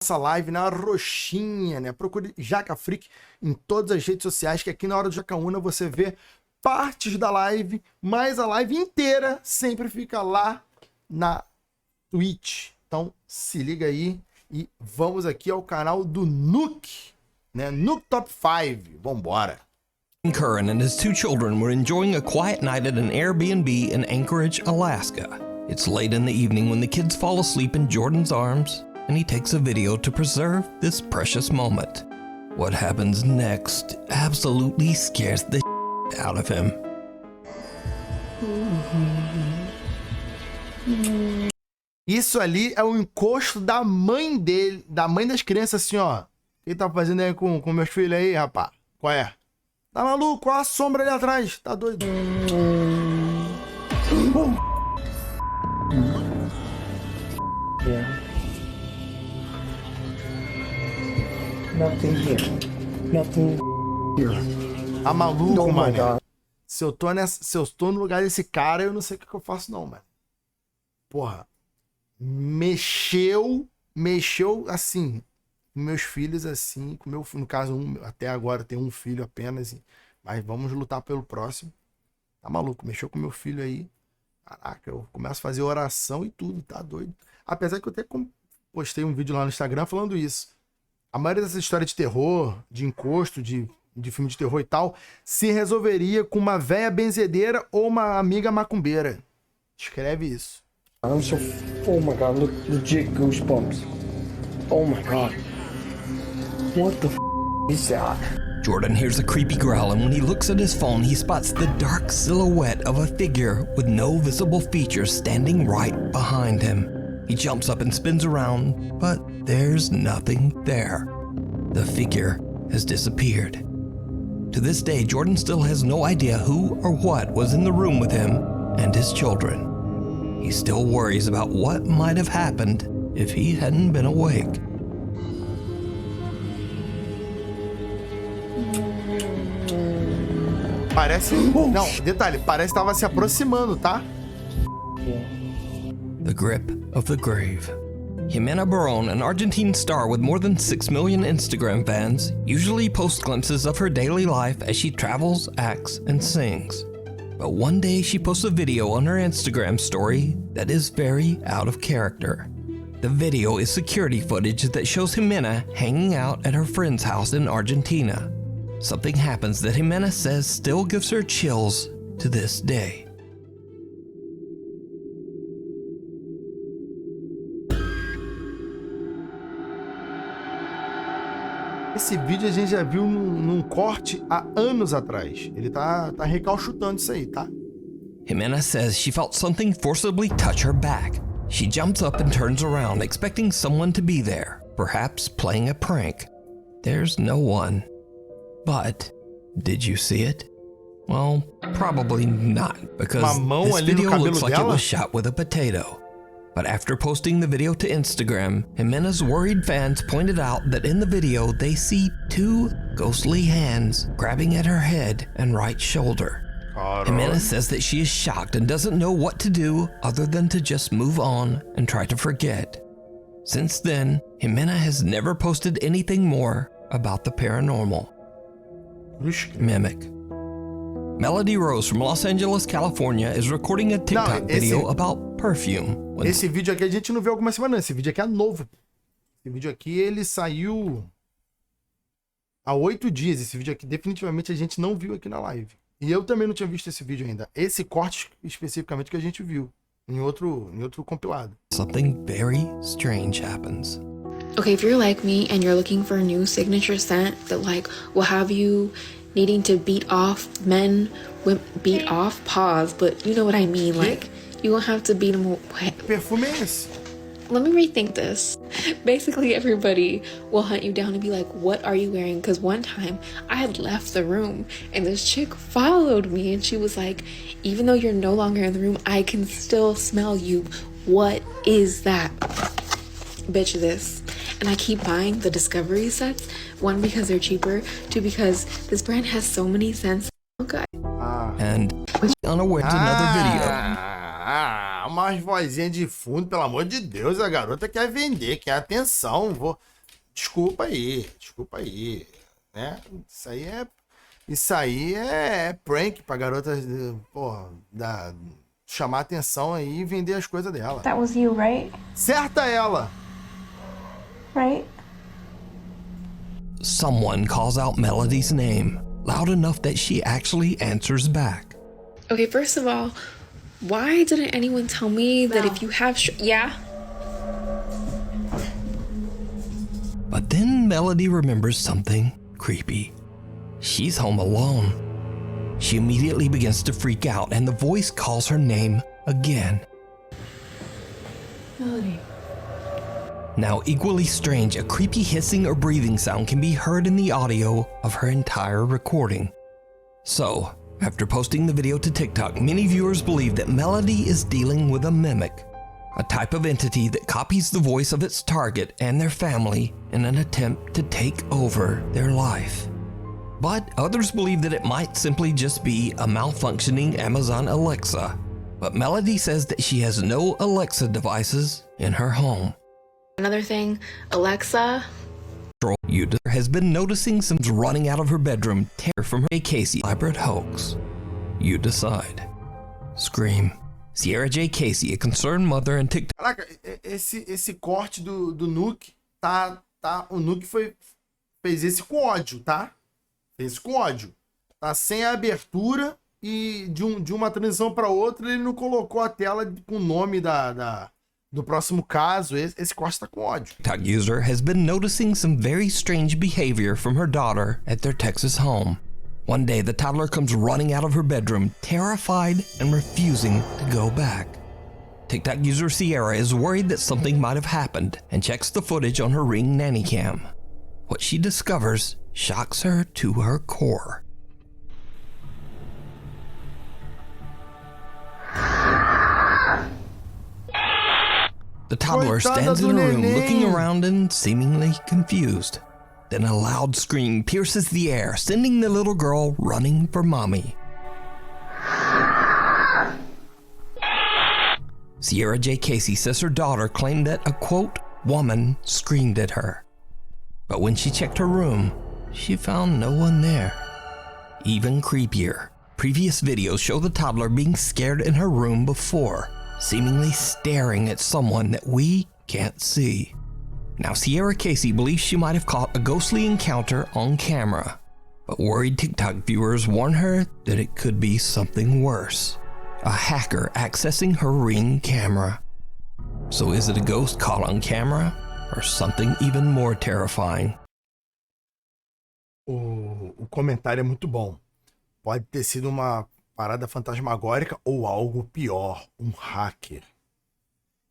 essa live na roxinha, né? Procure Jacafreak em todas as redes sociais, que aqui na hora do Jacaúna você vê partes da live, mas a live inteira sempre fica lá na Twitch. Então se liga aí e vamos aqui ao canal do Nuke, né? Nuke Top 5. Vambora. Curran and his two children were enjoying a quiet night at an Airbnb in Anchorage, Alaska. It's late in the evening when the kids fall asleep in Jordan's arms, and he takes a video to preserve this precious moment. What happens next absolutely scares the out of him. Isso ali é o encosto da mãe dele, da mãe das crianças, assim, ó. O que tá fazendo aí com meus filhos aí, rapaz? Qual é? Tá maluco? Olha a sombra ali atrás. Tá doido? Yeah. Nothing here. Nothing here. Tá maluco, Oh, my mano? God. Se eu tô no lugar desse cara, eu não sei o que eu faço não, mano. Porra. Mexeu assim, com meus filhos assim, com meu, no caso, até agora tem um filho apenas, mas vamos lutar pelo próximo. Tá maluco? Mexeu com meu filho aí. Caraca, eu começo a fazer oração e tudo, tá doido. Apesar que eu até postei um vídeo lá no Instagram falando isso. A maioria dessas histórias de terror, de encosto, de filme de terror e tal, se resolveria com uma véia benzedeira ou uma amiga macumbeira. Escreve isso. I'm so. Oh my God! Look, legit goosebumps. Oh my God! What the is that? Jordan hears a creepy growl, and when he looks at his phone, he spots the dark silhouette of a figure with no visible features standing right behind him. He jumps up and spins around, but there's nothing there. The figure has disappeared. To this day, Jordan still has no idea who or what was in the room with him and his children. He still worries about what might have happened if he hadn't been awake. Parece... Não, detalhe, parece que tava se aproximando, tá? The grip of the grave. Jimena Barón, an Argentine star with more than 6 million Instagram fans, usually posts glimpses of her daily life as she travels, acts, and sings. But one day she posts a video on her Instagram story that is very out of character. The video is security footage that shows Jimena hanging out at her friend's house in Argentina. Something happens that Jimena says still gives her chills to this day. Esse vídeo a gente já viu num corte há anos atrás. Ele tá recalchutando isso aí, tá? Jimena says she felt something forcibly touch her back. She jumps up and turns around, expecting someone to be there, perhaps playing a prank. There's no one. But, did you see it? Well, probably not, because this video looks like it was shot with a potato. But after posting the video to Instagram, Jimena's worried fans pointed out that in the video they see two ghostly hands grabbing at her head and right shoulder. Jimena says that she is shocked and doesn't know what to do other than to just move on and try to forget. Since then, Jimena has never posted anything more about the paranormal. Mimic. Melody Rose from Los Angeles, California is recording a TikTok video about perfume. Esse vídeo aqui a gente não viu algumas semanas. Esse vídeo aqui é novo. Esse vídeo aqui ele saiu há 8 dias. Esse vídeo aqui definitivamente a gente não viu aqui na live. E eu também não tinha visto esse vídeo ainda. Esse corte especificamente que a gente viu em outro compilado. Something very strange happens. Okay, if you're like me and you're looking for a new signature scent that like will have you needing to beat off men, beat off, pause, but you know what I mean, like you won't have to beat them. Perfume é esse? Let me rethink this. Basically, everybody will hunt you down and be like, what are you wearing? Because one time I had left the room and this chick followed me and she was like, even though you're no longer in the room, I can still smell you. What is that? Bitch, this. And I keep buying the Discovery sets. One, because they're cheaper. Two, because this brand has so many scents. Okay. And unaware to another video. Umas vozinhas de fundo, pelo amor de Deus, a garota quer vender, quer atenção. desculpa aí, né? Isso aí é prank pra garota, porra, chamar atenção aí e vender as coisas dela. That was you, right? Certa ela! Right? Someone calls out Melody's name, loud enough that she actually answers back. Okay, first of all, why didn't anyone tell me that if you have yeah? But then Melody remembers something creepy. She's home alone. She immediately begins to freak out, and the voice calls her name again. Melody. Now, equally strange, a creepy hissing or breathing sound can be heard in the audio of her entire recording. So, after posting the video to TikTok, many viewers believe that Melody is dealing with a mimic, a type of entity that copies the voice of its target and their family in an attempt to take over their life. But others believe that it might simply just be a malfunctioning Amazon Alexa. But Melody says that she has no Alexa devices in her home. Another thing, Alexa. User has been noticing some running out of her bedroom, tear from her Casey elaborate hoax. You decide. Scream. Sierra J. Casey, a concerned mother and TikTok. Caraca, esse corte do Nuke, o Nuke fez esse com ódio, tá? Fez com ódio. Tá sem a abertura e de uma transição para outra ele não colocou a tela com o nome do próximo caso. Esse corte tá com ódio. TikTok user has been noticing some very strange behavior from her daughter at their Texas home. One day, the toddler comes running out of her bedroom, terrified and refusing to go back. TikTok user Sierra is worried that something might have happened and checks the footage on her Ring nanny cam. What she discovers shocks her to her core. The toddler stands in her room looking around and seemingly confused. Then a loud scream pierces the air, sending the little girl running for mommy. Sierra J. Casey says her daughter claimed that a, quote, woman screamed at her. But when she checked her room, she found no one there. Even creepier, previous videos show the toddler being scared in her room before, seemingly staring at someone that we can't see. Now, Sierra Casey believes she might have caught a ghostly encounter on camera, but worried TikTok viewers warn her that it could be something worse, a hacker accessing her Ring camera. So is it a ghost caught on camera, or something even more terrifying? O comentário é muito bom. Pode ter sido uma parada fantasmagórica ou algo pior, um hacker.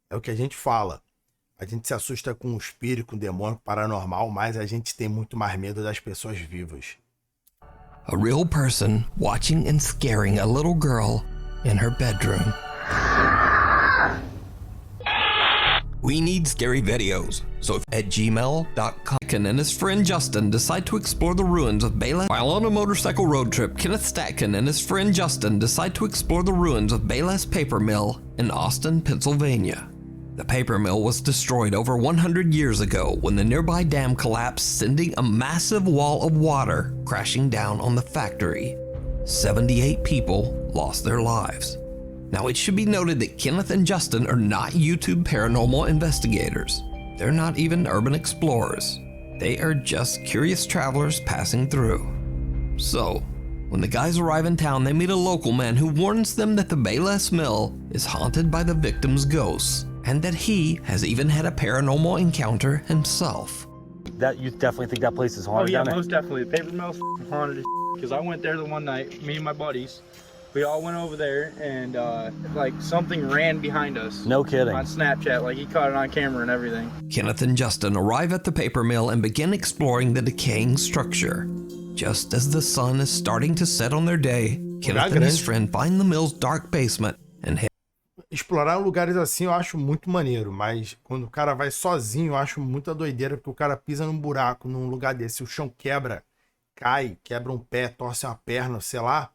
É o que a gente fala. A gente se assusta com o espírito, com o demônio paranormal, mas a gente tem muito mais medo das pessoas vivas. A real person watching and scaring a little girl in her bedroom. We need scary videos, so if at gmail.com. Ken and his friend Justin decide to explore the ruins of Bayless. While on a motorcycle road trip, Kenneth Statkin and his friend Justin decide to explore the ruins of Bayless Paper Mill in Austin, Pennsylvania. The paper mill was destroyed over 100 years ago when the nearby dam collapsed, sending a massive wall of water crashing down on the factory. 78 people lost their lives. Now, it should be noted that Kenneth and Justin are not YouTube paranormal investigators. They're not even urban explorers. They are just curious travelers passing through. So, when the guys arrive in town, they meet a local man who warns them that the Bayless Mill is haunted by the victim's ghosts, and that he has even had a paranormal encounter himself. That you definitely think that place is haunted? Oh yeah, down there? most definitely. The paper mill's haunted as because I went there the one night, me and my buddies. We all went over there and like something ran behind us. No kidding. On Snapchat, like he caught it on camera and everything. Kenneth and Justin arrive at the paper mill and begin exploring the decaying structure. Just as the sun is starting to set on their day, Kenneth and his friend find the mill's dark basement and head. Explorar lugares assim eu acho muito maneiro, mas quando o cara vai sozinho eu acho muita doideira, porque o cara pisa num buraco, num lugar desse, o chão quebra, cai, quebra um pé, torce uma perna, sei lá,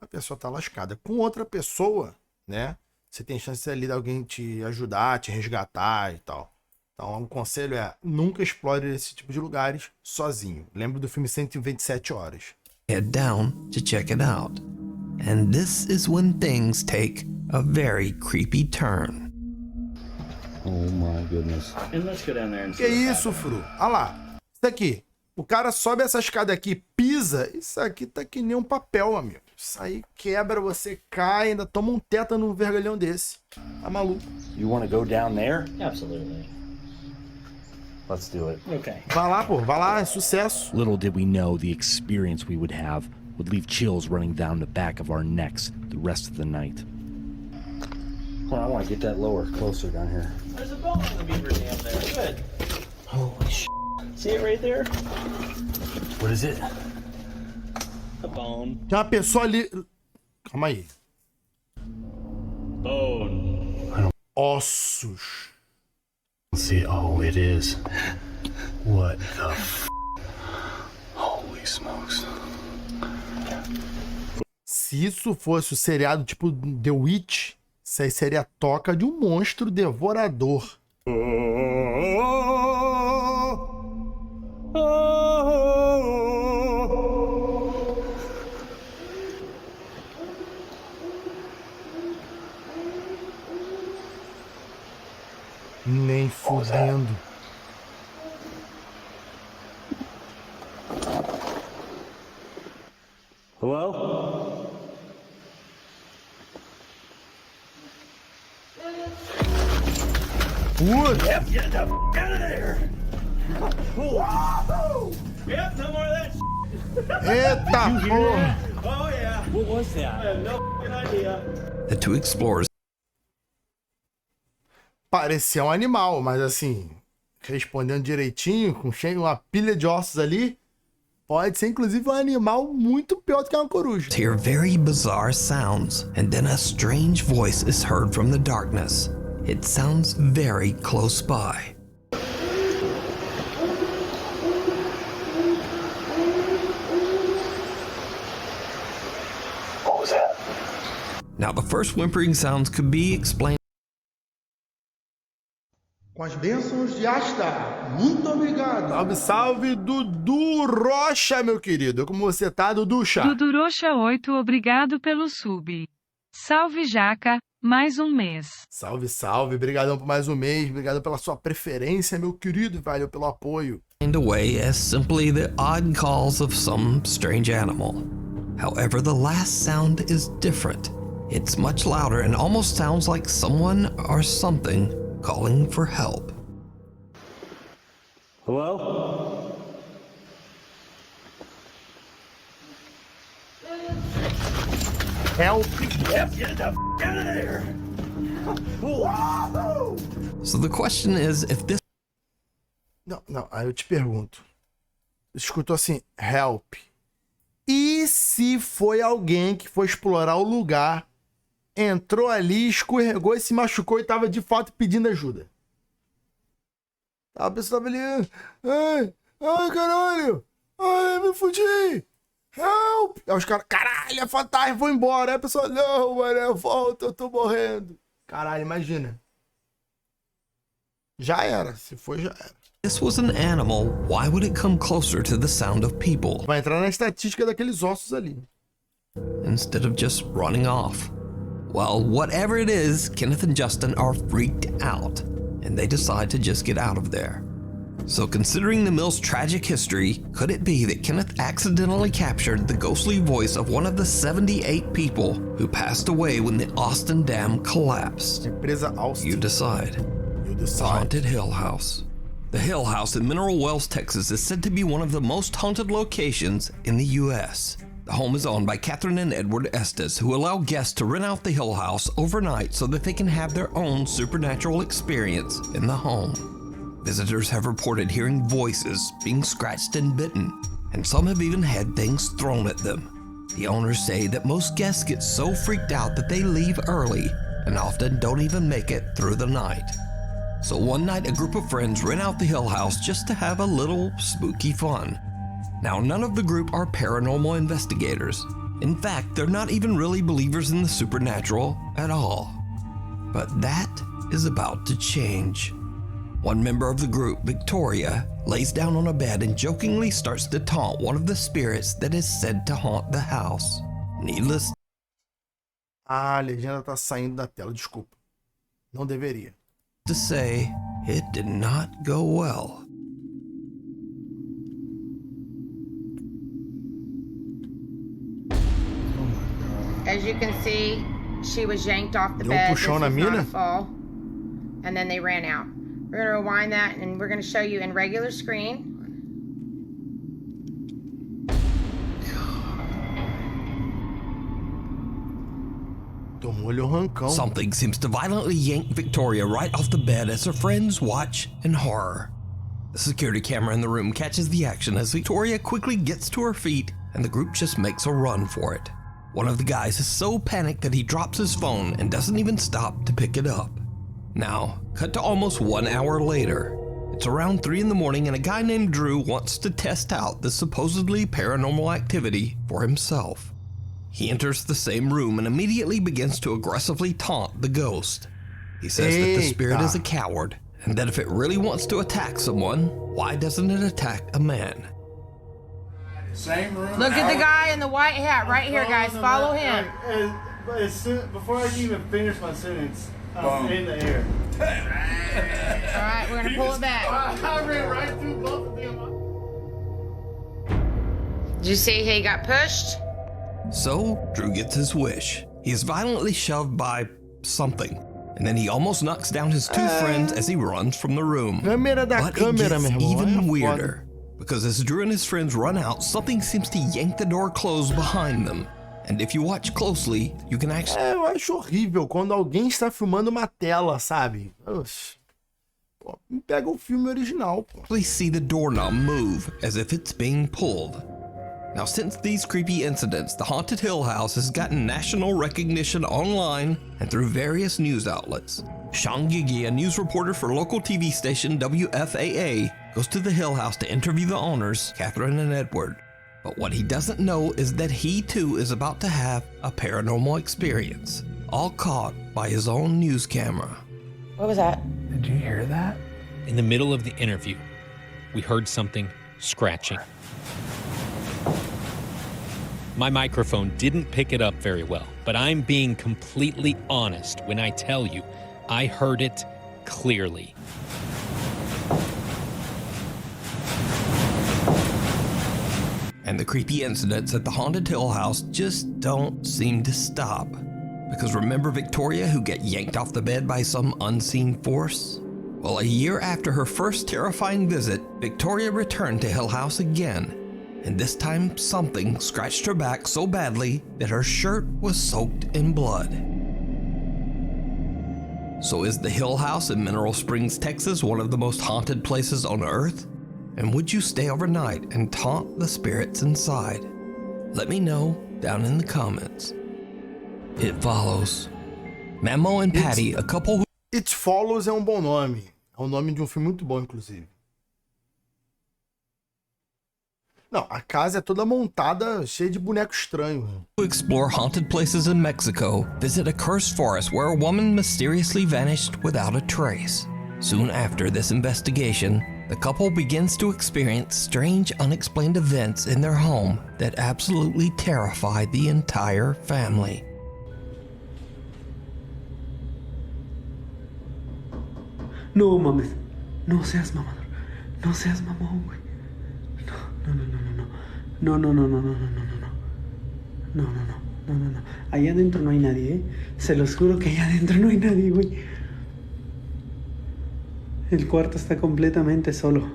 a pessoa tá lascada. Com outra pessoa, né, você tem chance ali de alguém te ajudar, te resgatar e tal. Então, um conselho é nunca explore esse tipo de lugares sozinho. Lembra do filme 127 Horas. Head down to check it out. And this is when things take a very creepy turn. Oh my goodness. And let's go down there and Que isso, Fru? Olha lá. Isso aqui. O cara sobe essa escada aqui, pisa. Isso aqui tá que nem um papel, amigo. Isso aí quebra, você cai, ainda toma um tétano num vergalhão desse. Tá maluco. You want to go down there? Absolutely. Let's do it. Okay. Vai lá, pô. Vai lá, é sucesso. Little did we know the experience we would have would leave chills running down the back of our necks the rest of the night. Well, I want to get that lower, closer down here. There's a bone on the beaver dam there. Good. Holy sh**. See it right there? What is it? A bone. Tem uma pessoa ali. Calma aí. Bone. Ossos. See, oh, it is. What the f***? Holy smokes. Se isso fosse o seriado tipo The Witch, isso aí seria a toca de um monstro devorador. Nem fudendo. Hello? Putz! Yep, get the f out of there. Wahoo! Yep, no more of that Eita porra! Oh yeah. What was I that? have no f***ing idea. The two explorers Parecia um animal, mas assim, respondendo direitinho, com cheio uma pilha de ossos ali, pode ser inclusive um animal muito pior do que uma coruja. hear very bizarre sounds, and then a strange voice is heard from the darkness. It sounds very close by. What was that? Now, the first whimpering sounds could be explained Com as bênçãos de Asta, muito obrigado. Salve, salve, Dudu Rocha, meu querido. Como você tá, Duducha? Dudu Rocha 8, obrigado pelo sub. Salve Jaca, mais um mês. Salve, salve. Obrigadão por mais um mês. Obrigado pela sua preferência, meu querido. Valeu pelo apoio. away as simply the odd calls of some strange animal. However, the last sound is different. It's much louder and almost sounds like someone or something calling for help. Hello? Help. Yep, get the f out of there. Wahoo! So the question is, if this Não, aí eu te pergunto. Escutou assim, help. E se foi alguém que foi explorar o lugar, entrou ali, escorregou e se machucou e tava de fato pedindo ajuda? A pessoa tava ali, ai, caralho, ai, me fudi, help. Aí os caras, caralho, é fantasma, vou embora. Aí a pessoa, não, mano, volta, eu tô morrendo. Caralho, imagina. Já era, se foi, já era. was an animal, why would it come closer to the sound of people Vai entrar na estatística daqueles ossos ali. instead of just running off? Well, whatever it is, Kenneth and Justin are freaked out, and they decide to just get out of there. So considering the mill's tragic history, could it be that Kenneth accidentally captured the ghostly voice of one of the 78 people who passed away when the Austin Dam collapsed? Empresa Austin. You decide. You The decide. Haunted Hill House. The Hill House in Mineral Wells, Texas is said to be one of the most haunted locations in the U.S. The home is owned by Catherine and Edward Estes, who allow guests to rent out the Hill House overnight so that they can have their own supernatural experience in the home. Visitors have reported hearing voices, being scratched and bitten, and some have even had things thrown at them. The owners say that most guests get so freaked out that they leave early and often don't even make it through the night. So one night, a group of friends rent out the Hill House just to have a little spooky fun. Now, none of the group are paranormal investigators. In fact, they're not even really believers in the supernatural at all. But that is about to change. One member of the group, Victoria, lays down on a bed and jokingly starts to taunt one of the spirits that is said to haunt the house. Needless Ah, a legenda tá saindo da tela, desculpa. Não deveria. to say, it did not go well. As you can see, she was yanked off the Deu bed. puxão na This was not mina? a fall. And then they ran out. We're going to rewind that and we're going to show you in regular screen. Tomou-lhe o rancão. Something seems to violently yank Victoria right off the bed as her friends watch in horror. The security camera in the room catches the action as Victoria quickly gets to her feet and the group just makes a run for it. One of the guys is so panicked that he drops his phone and doesn't even stop to pick it up. Now, cut to almost 1 hour later. It's around 3 in the morning and a guy named Drew wants to test out this supposedly paranormal activity for himself. He enters the same room and immediately begins to aggressively taunt the ghost. He says that the spirit is a coward and that if it really wants to attack someone, why doesn't it attack a man? Same room. Look at the guy in the white hat right here, guys. Follow him. Before I can even finish my sentence, I'm in the air. All right, we're going to pull it back. I ran right through both of them. Did you see he got pushed? So, Drew gets his wish. He is violently shoved by something, and then he almost knocks down his two friends as he runs from the room. Câmera da But it câmera, gets meu irmão. even É weirder, because as Drew and his friends run out, something seems to yank the door closed behind them. And if you watch closely, you can actually Eu acho horrível quando alguém está filmando uma tela, sabe? Oxi. Pô, pega o filme original, pô. see the doorknob move as if it's being pulled. Now, since these creepy incidents, the Haunted Hill House has gotten national recognition online and through various news outlets. Sean Gigi, a news reporter for local TV station WFAA, goes to the Hill House to interview the owners, Catherine and Edward. But what he doesn't know is that he too is about to have a paranormal experience, all caught by his own news camera. What was that? Did you hear that? In the middle of the interview, we heard something scratching. My microphone didn't pick it up very well, but I'm being completely honest when I tell you I heard it clearly. And the creepy incidents at the Haunted Hill House just don't seem to stop. Because remember Victoria who got yanked off the bed by some unseen force? Well, a year after her first terrifying visit, Victoria returned to Hill House again. And this time, something scratched her back so badly that her shirt was soaked in blood. So is the Hill House in Mineral Springs, Texas, one of the most haunted places on Earth? And would you stay overnight and taunt the spirits inside? Let me know down in the comments. It follows. Memo and Patty, a couple who... It Follows é um bom nome. É o nome de um filme muito bom, inclusive. Não, a casa é toda montada, cheia de boneco estranho. Who explore haunted places in Mexico visit a cursed forest where a woman mysteriously vanished without a trace. Soon after this investigation, the couple begins to experience strange, unexplained events in their home that absolutely terrify the entire family. No mames. No seas mamador. No seas mamón, güey. No. No. Allá adentro no hay nadie, ¿eh? Se los juro que allá adentro no hay nadie, güey. El cuarto está completamente solo.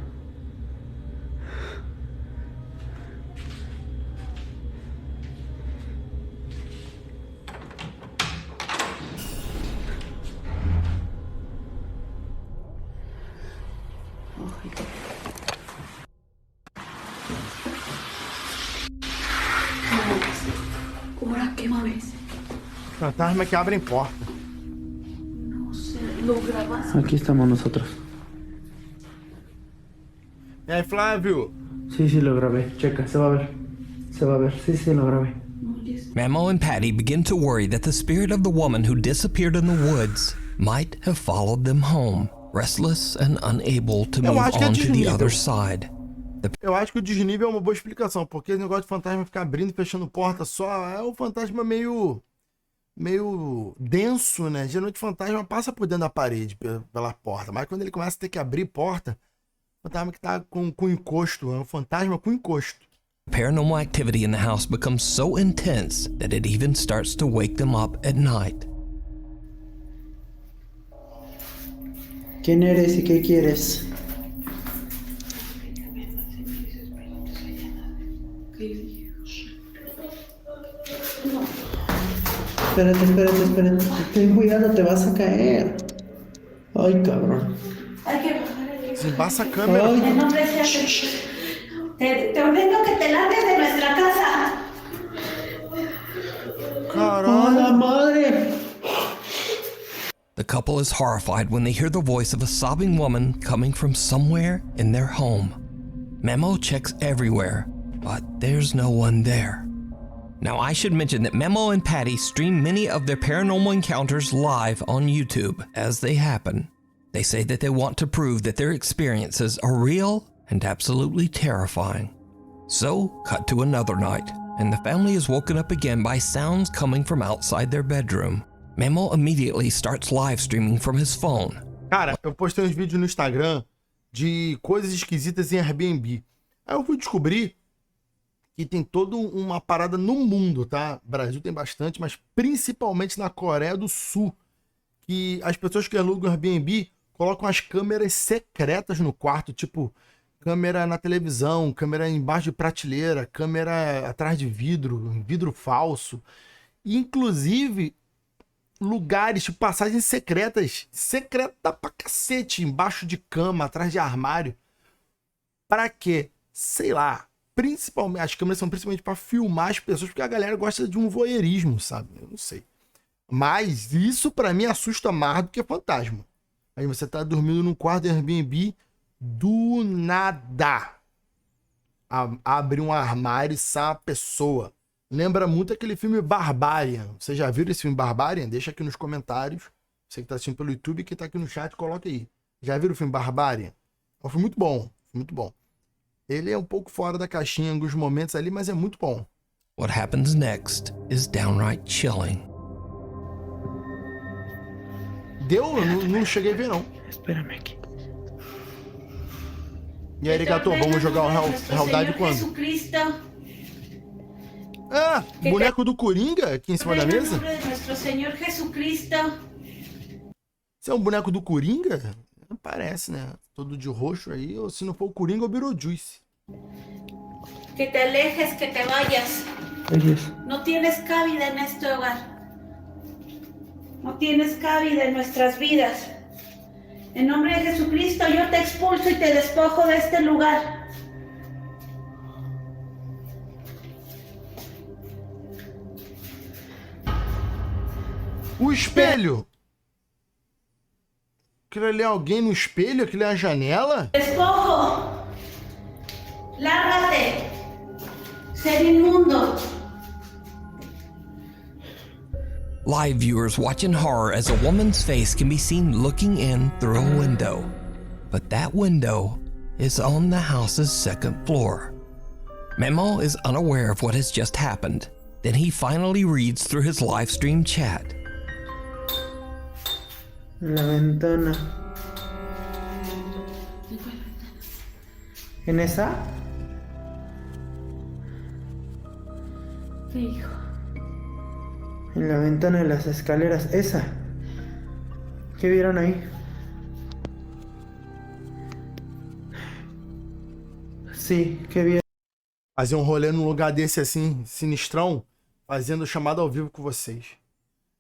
Fantasma que abrem porta. Aquí estamos nosotros. E aí, Flávio? Sí, lo grabé. Checa, se va a ver. Sí, lo grabé. Mamo and Patty begin to worry that the spirit of the woman who disappeared in the woods might have followed them home, restless and unable to Eu move acho que é on to the desnível. other side. Eu acho que o desnível é uma boa explicação, porque o negócio de fantasma ficar abrindo e fechando porta só é um fantasma meio denso, né? Geralmente o fantasma passa por dentro da parede, pela porta, mas quando ele começa a ter que abrir porta, o fantasma que tá com encosto, é um fantasma com encosto. Paranormal activity in the house becomes so intense that it even starts to wake them up at night. ¿Quién eres y qué quieres? Espérate. Ten cuidado, te vas a caer. Ay, cabrón. Hay que bajar el... Desembaça a câmera. Ay. En nombre de Jesús. Te ordeno que te largues de nuestra casa. ¡Hola, madre! The couple is horrified when they hear the voice of a sobbing woman coming from somewhere in their home. Memo checks everywhere, but there's no one there. Now, I should mention that Memo and Patty stream many of their paranormal encounters live on YouTube as they happen. They say that they want to prove that their experiences are real and absolutely terrifying. So, cut to another night, and the family is woken up again by sounds coming from outside their bedroom. Memo immediately starts live streaming from his phone. Cara, eu postei uns vídeos no Instagram de coisas esquisitas em Airbnb. Aí eu fui descobrir que tem toda uma parada no mundo, tá? Brasil tem bastante, mas principalmente na Coreia do Sul, que as pessoas que alugam Airbnb colocam as câmeras secretas no quarto, tipo câmera na televisão, câmera embaixo de prateleira, câmera atrás de vidro falso. E, inclusive, lugares, tipo passagens secretas, secreta pra cacete, embaixo de cama, atrás de armário. Pra quê? Sei lá. Principalmente, as câmeras são principalmente pra filmar as pessoas, porque a galera gosta de um voyeurismo, sabe? Eu não sei. Mas isso pra mim assusta mais do que fantasma. Aí você tá dormindo num quarto de Airbnb, do nada abre um armário e sai uma pessoa. Lembra muito aquele filme Barbarian. Vocês já viram esse filme Barbarian? Deixa aqui nos comentários. Você que tá assistindo pelo YouTube, que tá aqui no chat, coloca aí. Já viram o filme Barbarian? É um filme muito bom, muito bom. Ele é um pouco fora da caixinha em alguns momentos ali, mas é muito bom. What happens next is downright chilling. Deu? Não cheguei a ver, não. Espérame aqui. E aí, Arigato, vamos jogar o Realidade quando? Jesucristo. Ah, boneco do Coringa aqui em cima da mesa? Em nome de nosso Senhor Jesucristo. Você é um boneco do Coringa? Parece, né? Todo de roxo aí, ou se não for o Coringa, o Beetlejuice. Que te alejes, que te vayas. No tienes cabida en este hogar. No tienes cabida en nuestras vidas. En nombre de Jesucristo, yo te expulso y te despojo de este lugar. O espelho! Aquilo ali é alguém no espelho? Aquilo é a janela? Despojo. Lárgate. Ser inmundo. Live viewers watch in horror as a woman's face can be seen looking in through a window. But that window is on the house's second floor. Memo is unaware of what has just happened. Then he finally reads through his live stream chat. La ventana. ¿En esa? ¿Qué hijo? En la ventana de las escaleras. Esa. ¿Qué vieron ahí? Sí, ¿qué vieron? Fazer um rolê num lugar desse assim, sinistrão, fazendo chamada ao vivo com vocês.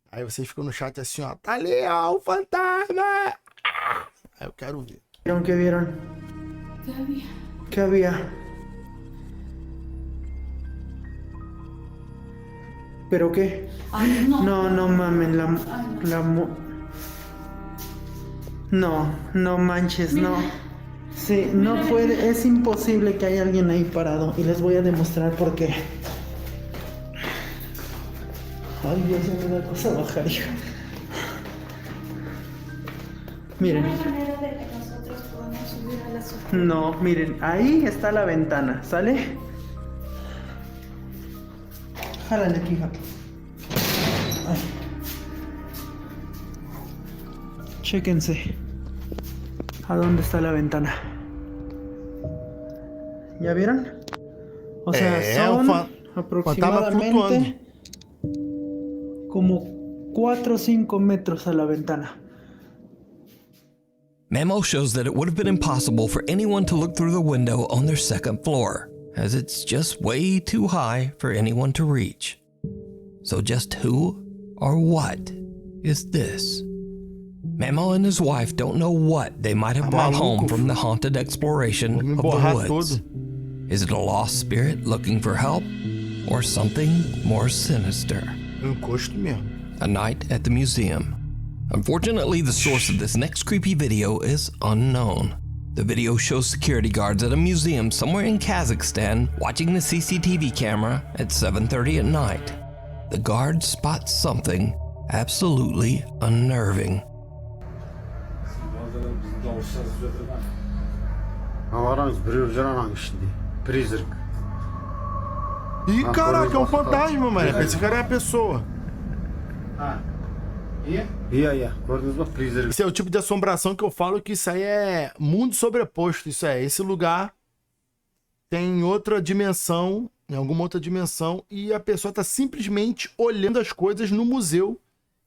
Aí vocês ficam no chat assim, ó. Tá ali, ó, o fantasma! Aí eu quero ver. ¿Qué vieron? ¿Qué había? ¿Qué había? ¿Pero qué? Ay, no. No, no mames, no manches, Mira. no. Sí, no Mira. puede, es imposible que haya alguien ahí parado. Y les voy a demostrar por qué. Ay, Dios, me da cosa bajar, hija. Miren. No hay manera de No, miren, ahí está la ventana, ¿sale? Jálale aquí, gato. Ay. Chéquense. ¿A dónde está la ventana? ¿Ya vieron? O sea, son aproximadamente como 4 o 5 metros a la ventana. Memo shows that it would have been impossible for anyone to look through the window on their second floor, as it's just way too high for anyone to reach. So just who or what is this? Memo and his wife don't know what they might have brought home from the haunted exploration of the woods. Is it a lost spirit looking for help, or something more sinister? A night at the museum. Unfortunately, the source of this next creepy video is unknown. The video shows security guards at a museum somewhere in Kazakhstan watching the CCTV camera at 7:30 at night. The guards spot something absolutely unnerving. Ih, caraca, é um fantasma, mano. Esse cara é a pessoa. Esse é o tipo de assombração que eu falo que isso aí é mundo sobreposto. Isso é, esse lugar tem outra dimensão, em alguma outra dimensão, e a pessoa tá simplesmente olhando as coisas no museu.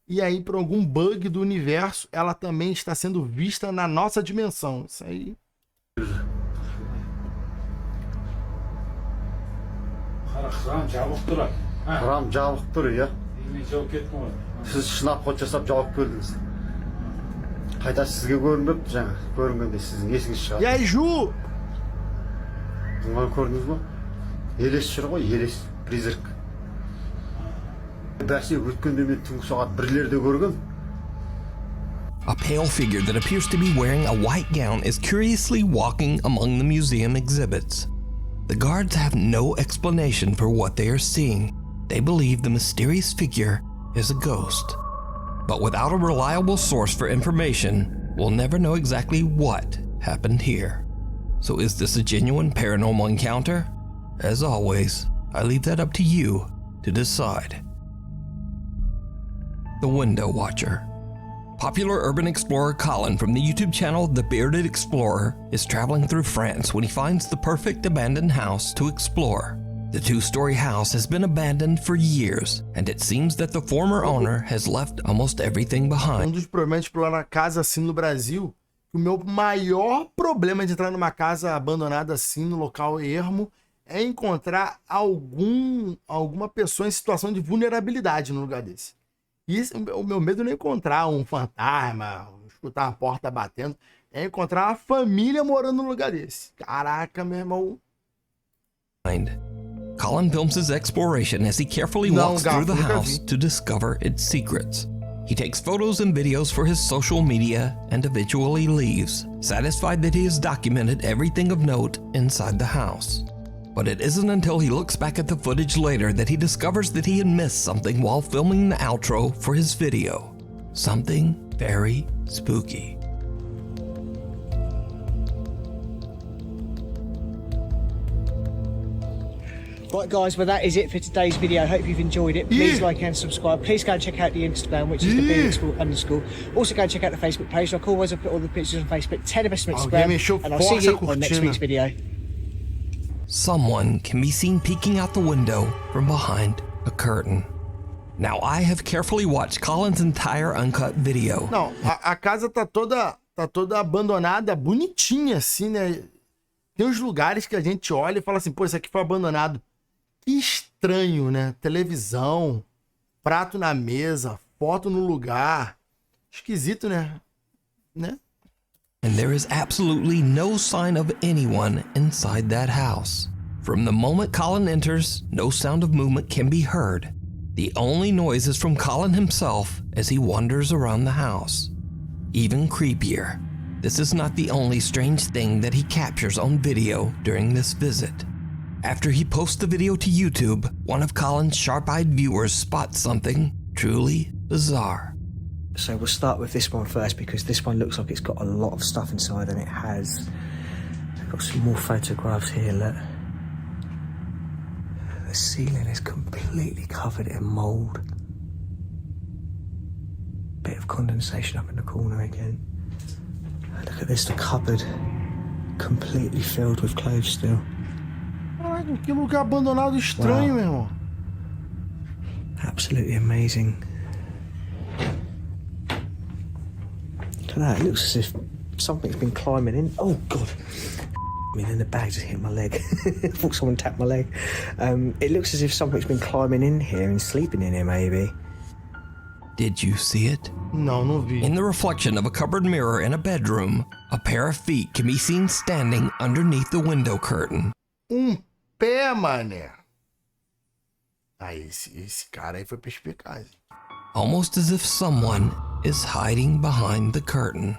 E aí, por algum bug do universo, ela também está sendo vista na nossa dimensão. Isso aí. Siz şınап қот жасап жауап бердіңіз. Қайта сізге көрінбепті жаңа. Көрінгенде сіздің есіңіз шығады. E aí, Ju? Бұны көрдіңіз ба? Елес жүр ғой, елес, призрак. Бәсе өткенде мен түнгі сағат 1-лерде көрген. A pale figure that appears to be wearing a white gown is curiously walking among the museum exhibits. The guards have no explanation for what they are seeing. They believe the mysterious figure is a ghost. But without a reliable source for information, we'll never know exactly what happened here. So is this a genuine paranormal encounter? As always, I leave that up to you to decide. The Window Watcher. Popular urban explorer Colin from the YouTube channel The Bearded Explorer is traveling through France when he finds the perfect abandoned house to explore. The 2-story house has been abandoned for years, and it seems that the former owner has left almost everything behind. Dos problemas de explorar casa assim no Brasil, o meu maior problema de entrar numa casa abandonada assim, no local ermo, é encontrar alguma pessoa em situação de vulnerabilidade no lugar desse. E o meu medo não é encontrar um fantasma, escutar uma porta batendo, é encontrar uma família morando num lugar desse. Caraca, meu irmão. Colin films his exploration as he carefully walks through the house to discover its secrets. He takes photos and videos for his social media and eventually leaves, satisfied that he has documented everything of note inside the house. But it isn't until he looks back at the footage later that he discovers that he had missed something while filming the outro for his video. Something very spooky. Right guys, well that is it for today's video. I hope you've enjoyed it. Please like and subscribe. Please go and check out the Instagram, which is _. Also go and check out the Facebook page. Like always, I'll put all the pictures on Facebook. Tell the best on Instagram, and I'll see you on next week's video. Someone can be seen peeking out the window from behind a curtain. Now I have carefully watched Colin's entire uncut video. Não, a casa tá toda abandonada, bonitinha assim, né? Tem uns lugares que a gente olha e fala assim, pô, isso aqui foi abandonado. Que estranho, né? Televisão, prato na mesa, foto no lugar. Esquisito, né? And there is absolutely no sign of anyone inside that house. From the moment Colin enters, no sound of movement can be heard. The only noise is from Colin himself as he wanders around the house. Even creepier, this is not the only strange thing that he captures on video during this visit. After he posts the video to YouTube, one of Colin's sharp-eyed viewers spots something truly bizarre. So we'll start with this one first because this one looks like it's got a lot of stuff inside and it has Got some more photographs here, look. The ceiling is completely covered in mould. Bit of condensation up in the corner again. Look at this, the cupboard completely filled with clothes still. Caraca, que lugar abandonado estranho, meu irmão. Absolutely amazing. Look at that, it looks as if something's been climbing in. Oh God. I mean, then the bag just hit my leg. I thought someone tapped my leg. It looks as if something's been climbing in here and sleeping in here, maybe. Did you see it? No, não vi. In the reflection of a cupboard mirror in a bedroom, a pair of feet can be seen standing underneath the window curtain. Pé, mané. Aí, esse cara aí foi perspicaz. Almost as if someone is hiding behind the curtain.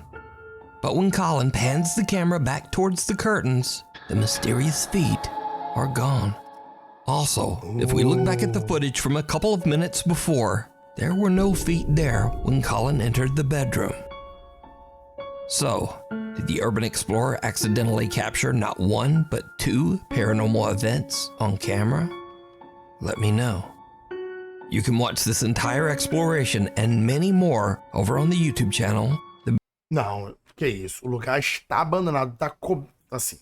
But when Colin pans the camera back towards the curtains, the mysterious feet are gone. Also, if we look back at the footage from a couple of minutes before, there were no feet there when Colin entered the bedroom. So, did the urban explorer accidentally capture not one, but two paranormal events on camera? Let me know. You can watch this entire exploration and many more over on the YouTube channel. Não, que isso. O lugar está abandonado, tá assim.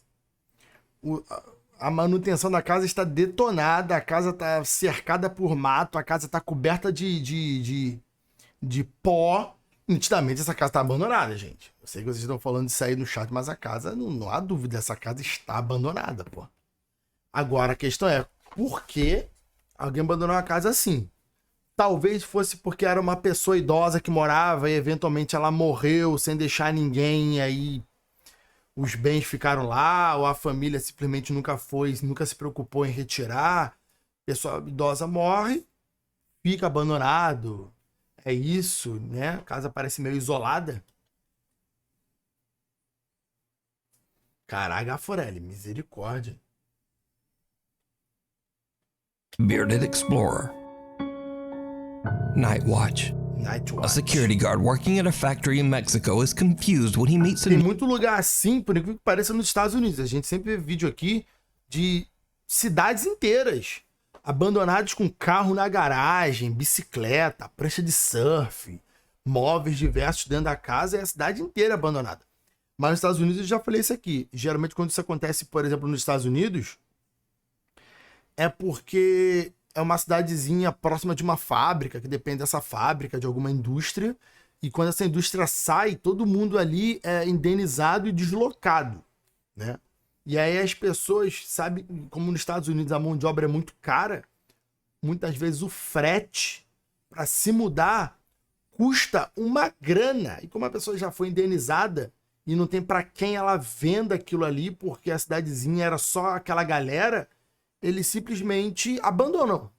A manutenção da casa está detonada, a casa está cercada por mato, a casa está coberta de pó. Nitidamente essa casa está abandonada, gente. Eu sei que vocês estão falando disso aí no chat, mas a casa, não há dúvida, essa casa está abandonada, pô. Agora a questão é, por que alguém abandonou uma casa assim? Talvez fosse porque era uma pessoa idosa que morava e eventualmente ela morreu sem deixar ninguém, e aí os bens ficaram lá, ou a família simplesmente nunca se preocupou em retirar. A pessoa idosa morre, fica abandonado. É isso, né? A casa parece meio isolada. Caraca, Forelli, misericórdia. Bearded Explorer. Night Watch. A security guard working at a factory in Mexico is confused when he meets a... Tem muito lugar assim, por incrível que pareça, nos Estados Unidos. A gente sempre vê vídeo aqui de cidades inteiras abandonados com carro na garagem, bicicleta, prancha de surf, móveis diversos dentro da casa, e a cidade inteira abandonada. Mas nos Estados Unidos, eu já falei isso aqui, geralmente quando isso acontece, por exemplo, nos Estados Unidos, é porque é uma cidadezinha próxima de uma fábrica, que depende dessa fábrica, de alguma indústria, e quando essa indústria sai, todo mundo ali é indenizado e deslocado, né? E aí as pessoas, sabe, como nos Estados Unidos a mão de obra é muito cara, muitas vezes o frete para se mudar custa uma grana. E como a pessoa já foi indenizada e não tem para quem ela venda aquilo ali, porque a cidadezinha era só aquela galera, eles simplesmente abandonam.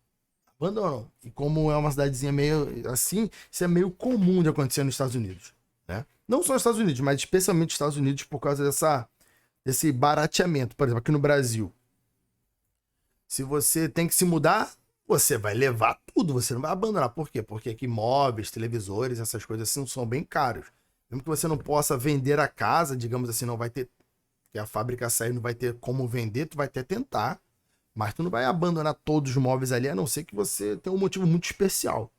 E como é uma cidadezinha meio assim, isso é meio comum de acontecer nos Estados Unidos, né? Não só nos Estados Unidos, mas especialmente nos Estados Unidos por causa desse barateamento. Por exemplo, aqui no Brasil, se você tem que se mudar, você vai levar tudo, você não vai abandonar. Por quê? Porque aqui móveis, televisores, essas coisas assim são bem caros. Mesmo que você não possa vender a casa, digamos assim, não vai ter, que a fábrica sair, não vai ter como vender, tu vai até tentar, mas tu não vai abandonar todos os móveis ali, a não ser que você tenha um motivo muito especial.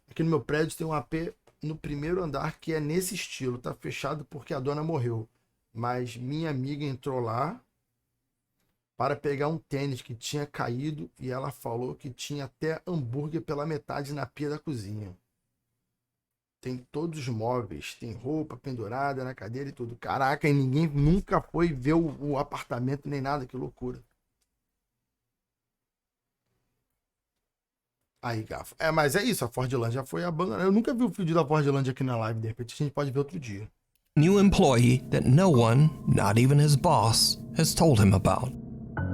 Aqui no meu prédio tem um AP no primeiro andar que é nesse estilo, tá fechado porque a dona morreu, mas minha amiga entrou lá para pegar um tênis que tinha caído e ela falou que tinha até hambúrguer pela metade na pia da cozinha. Tem todos os móveis, tem roupa pendurada na cadeira e tudo. Caraca, e ninguém nunca foi ver o apartamento nem nada, que loucura. Aí, Gafo. Mas é isso, a Fordland já foi abandonada. Eu nunca vi o vídeo da Fordland aqui na live, de repente a gente pode ver outro dia. New employee that no one, not even his boss, has told him about.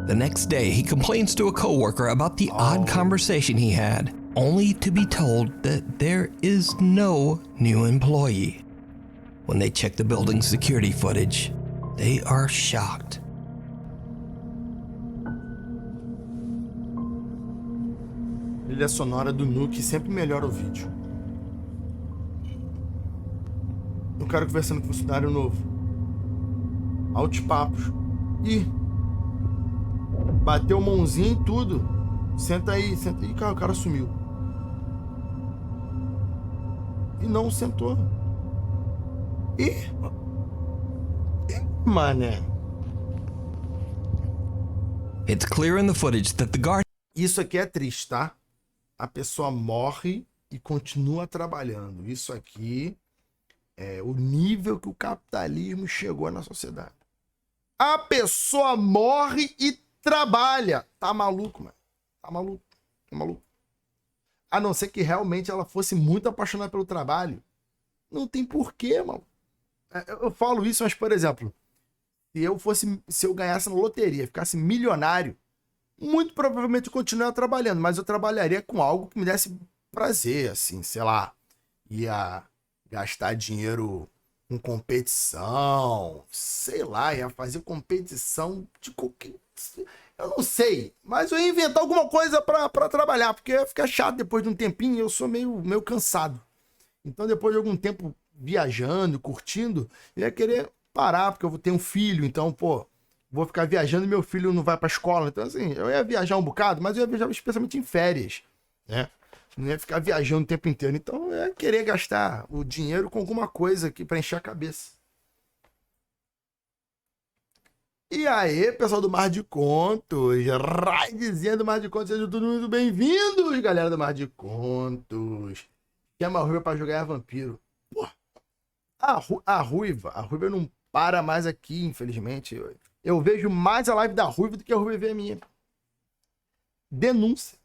The next day, he complains to a coworker about the odd conversation he had, only to be told that there is no new employee. When they check the building's security footage, they are shocked. Trilha sonora do Nuke sempre melhora o vídeo. Um cara conversando com um funcionário novo. Altos papos. Ih. Bateu mãozinha e tudo. Senta aí, senta aí. O cara sumiu. E não sentou. Ih. Mané. It's clear in the footage that the guard... Isso aqui é triste, tá? A pessoa morre e continua trabalhando. Isso aqui é o nível que o capitalismo chegou na sociedade. A pessoa morre e trabalha. Tá maluco, mano. Tá maluco. Tá maluco. A não ser que realmente ela fosse muito apaixonada pelo trabalho. Não tem porquê, mano. Eu falo isso, mas, por exemplo, se eu ganhasse na loteria, ficasse milionário, muito provavelmente eu continuaria trabalhando, mas eu trabalharia com algo que me desse prazer, assim, sei lá, ia gastar dinheiro com competição, sei lá, ia fazer competição de qualquer... Eu não sei, mas eu ia inventar alguma coisa pra trabalhar, porque ia ficar chato depois de um tempinho, eu sou meio cansado. Então, depois de algum tempo viajando, curtindo, eu ia querer parar, porque eu vou ter um filho, então, pô, vou ficar viajando e meu filho não vai pra escola. Então, assim, eu ia viajar um bocado, mas eu ia viajar especialmente em férias, né? Não ia ficar viajando o tempo inteiro. Então, eu ia querer gastar o dinheiro com alguma coisa aqui pra encher a cabeça. E aí, pessoal do Mar de Contos, Raidezinha do Mar de Contos, sejam todos muito bem-vindos, galera do Mar de Contos. Chama a Ruiva pra jogar vampiro. Pô, a Ruiva não para mais aqui, infelizmente. Eu vejo mais a live da Ruiva do que a Ruiva vê a minha. Denúncia.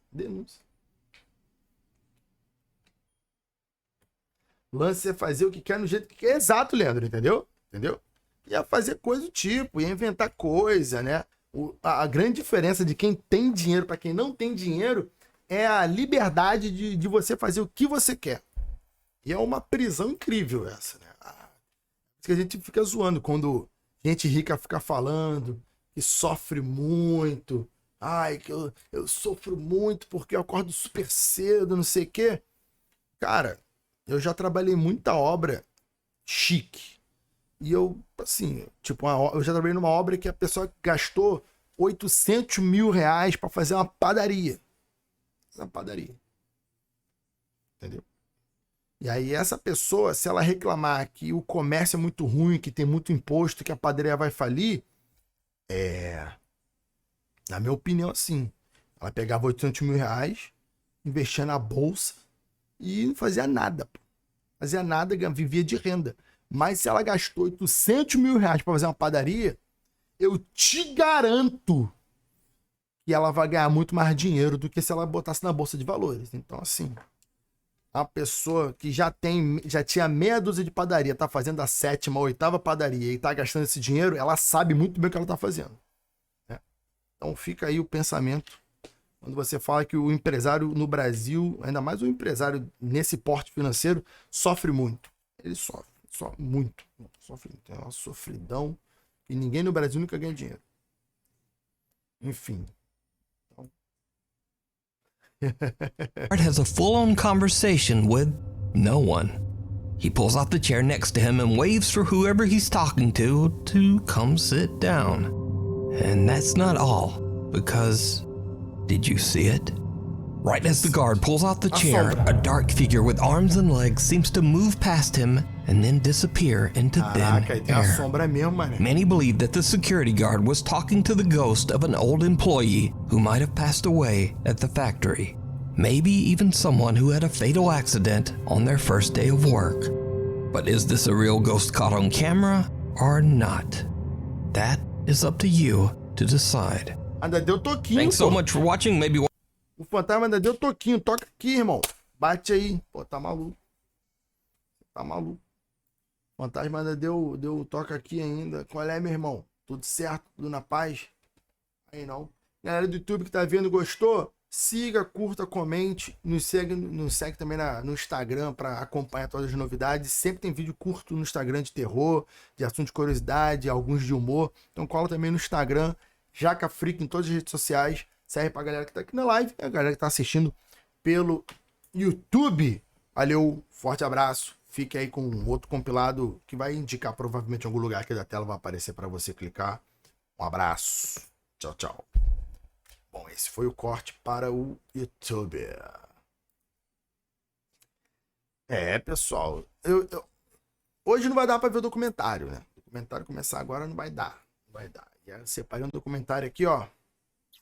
Lance é fazer o que quer no jeito que quer. Exato, Leandro, entendeu? Ia fazer coisa do tipo, ia inventar coisa, né? A grande diferença de quem tem dinheiro para quem não tem dinheiro é a liberdade de você fazer o que você quer. E é uma prisão incrível essa, né? Que a gente fica zoando quando gente rica fica falando que sofre muito. Ai, que eu sofro muito porque eu acordo super cedo, não sei o quê. Cara, eu já trabalhei muita obra chique. E eu, assim, tipo, eu já trabalhei numa obra que a pessoa gastou 800 mil reais para fazer uma padaria. Uma padaria. Entendeu? E aí essa pessoa, se ela reclamar que o comércio é muito ruim, que tem muito imposto, que a padaria vai falir, na minha opinião, assim, ela pegava 800 mil reais, investia na bolsa e não fazia nada. Pô. Fazia nada, vivia de renda. Mas se ela gastou 800 mil reais para fazer uma padaria, eu te garanto que ela vai ganhar muito mais dinheiro do que se ela botasse na bolsa de valores. Então, assim, a pessoa que já tinha meia dúzia de padaria, tá fazendo a 7ª, 8ª padaria e tá gastando esse dinheiro, ela sabe muito bem o que ela tá fazendo. Né? Então fica aí o pensamento. Quando você fala que o empresário no Brasil, ainda mais o empresário nesse porte financeiro, sofre muito. Ele sofre muito. É uma sofridão e ninguém no Brasil nunca ganha dinheiro. Enfim. Guard has a full-on conversation with no one. He pulls out the chair next to him and waves for whoever he's talking to come sit down. And that's not all, because did you see it? Right as the guard pulls out the chair, a dark figure with arms and legs seems to move past him and then disappear into thin air. Many believe that the security guard was talking to the ghost of an old employee who might have passed away at the factory. Maybe even someone who had a fatal accident on their first day of work. But is this a real ghost caught on camera or not? That is up to you to decide. Thanks so much for watching. Maybe o fantasma ainda deu toquinho. Toca aqui, irmão. Bate aí. Pô, tá maluco. Tá maluco. O fantasma ainda deu toca aqui ainda. Qual é, meu irmão? Tudo certo? Tudo na paz? Aí não. Galera do YouTube que tá vendo, gostou? Siga, curta, comente. Nos segue também no Instagram para acompanhar todas as novidades. Sempre tem vídeo curto no Instagram de terror, de assunto de curiosidade, alguns de humor. Então cola também no Instagram, Jacafreak, em todas as redes sociais. Serve pra galera que tá aqui na live e a galera que tá assistindo pelo YouTube. Valeu, forte abraço, fique aí com outro compilado que vai indicar provavelmente algum lugar aqui da tela, vai aparecer para você clicar. Um abraço. Tchau, tchau. Bom, esse foi o corte para o YouTube. Pessoal, hoje não vai dar para ver o documentário, né? O documentário começar agora não vai dar. E aí eu separei um documentário aqui, ó.